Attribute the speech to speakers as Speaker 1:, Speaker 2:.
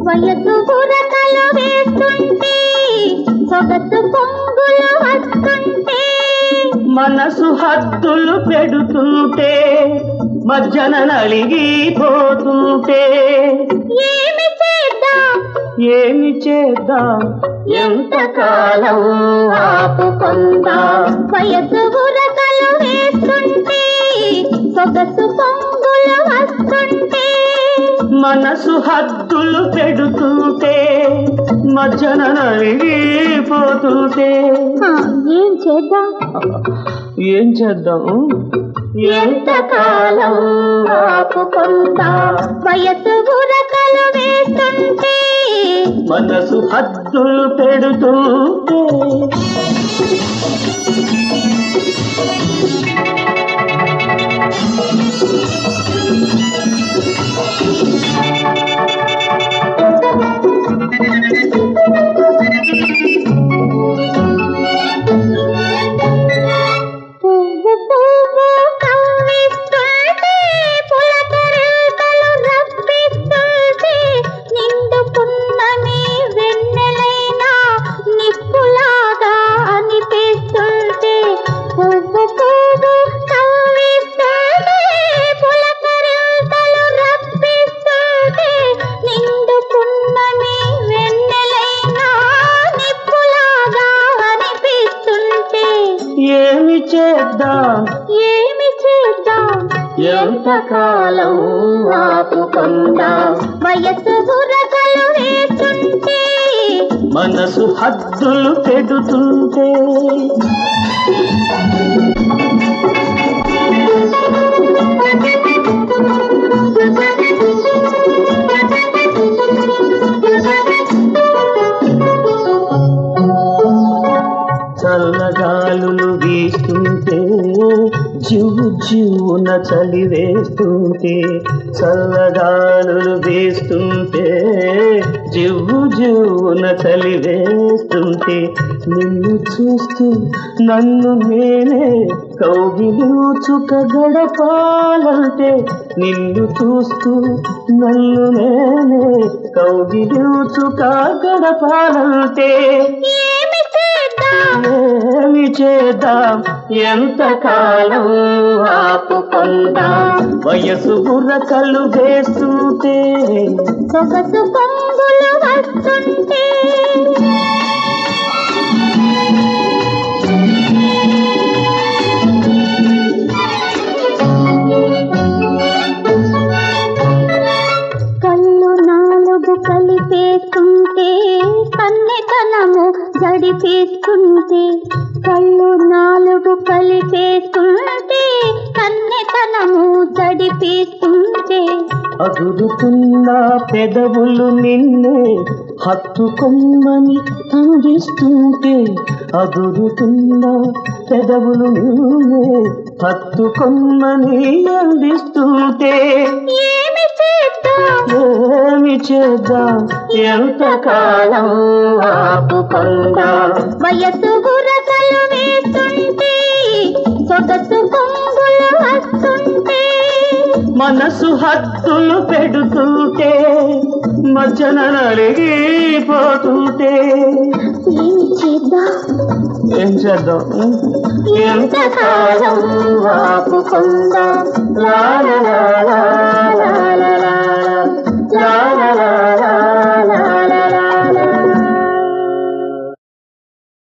Speaker 1: వయసు బురకలు వేస్తుంటే సొగసు పొంగులు వస్తుంటే
Speaker 2: మనసు హద్దులు పెడుతుంటే మజ్జన నలిగిపోతుంటే ఏమి చేద్దాం ఎంతకాలం ఆపుకుందాం
Speaker 1: వయసు బురకలు వేస్తుంటే సొగసు పొంగులు వస్తుంటే
Speaker 2: మనసు హద్దులు పెడుతుంటే మజ్జన నలిగిపోతుంటే ఏం చేద్దాం
Speaker 1: ఎంతకాలం ఆపుకుందాం వయసు బురకలు వేస్తుంటే
Speaker 2: మనసు హద్దులు పెడుతుంటే
Speaker 1: ఏమి చేద్దాం
Speaker 2: ఎంతకాలం ఆపుకుందాం
Speaker 1: వయసు బురకలు వేస్తుంటే
Speaker 2: మనసు హద్దులు పెడుతుంటే చల్లగాలులు వీస్తుంటే జివ్వు జివ్వున చలి వేస్తుంటే చల్లగాలులు వీస్తుంటే జివ్వు జివ్వున చలి వేస్తుంటే నిన్ను చూస్తూ నన్ను నేనే కౌగిలించుక గడపాలంటే నిన్ను చూస్తూ నన్ను నేనే కౌగిలించుక గడపాలంటే ఏమి చేద్దాం ఎంతకాలం ఆపుకుందాం వయసు బుర్రకలు వేస్తుంటే
Speaker 1: సొగసు పొంగులు వస్తుంటే కళ్ళు నాలుగు కలిపేస్తుంటే కన్నెతనము జడిపేస్తుంటే కళ్ళు నాలుగు కలిపేస్తుంటే కన్నెతనము జడిపేస్తుంటే
Speaker 2: అదురుతున్న పెదవులు నిన్నే హత్తుకొమ్మని అందిస్తుంటే అదురుతున్న పెదవులు నిన్నే హత్తుకొమ్మని అందిస్తుంటే ఏమి చేద్దాం ఎంతకాలం ఆపుకుందాం
Speaker 1: వయసు బురకలు వేస్తుంటే సొగసు పొంగులు వస్తుంటే
Speaker 2: మనసు హద్దులు పెడుతుంటే మజ్జన నలిగిపోతుంటే ఏం చేద్దాం
Speaker 1: ఎంతకాలం ఆపుకుందాం లా లా లా లా లా లా.